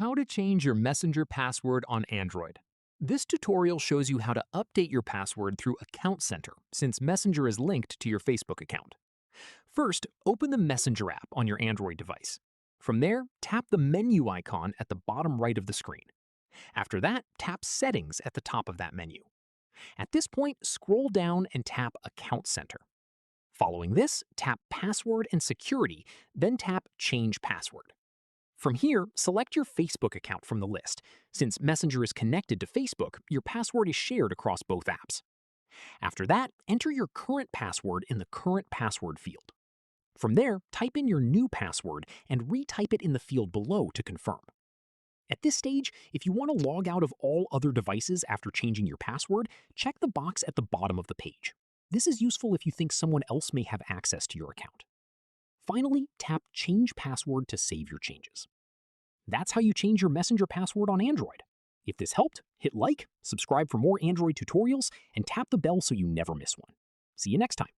How to change your Messenger password on Android. This tutorial shows you how to update your password through Account Center, since Messenger is linked to your Facebook account. First, open the Messenger app on your Android device. From there, tap the menu icon at the bottom right of the screen. After that, tap Settings at the top of that menu. At this point, scroll down and tap Account Center. Following this, tap Password and Security, then tap Change Password. From here, select your Facebook account from the list. Since Messenger is connected to Facebook, your password is shared across both apps. After that, enter your current password in the Current Password field. From there, type in your new password and retype it in the field below to confirm. At this stage, if you want to log out of all other devices after changing your password, check the box at the bottom of the page. This is useful if you think someone else may have access to your account. Finally, tap Change Password to save your changes. That's how you change your Messenger password on Android. If this helped, hit like, subscribe for more Android tutorials, and tap the bell so you never miss one. See you next time.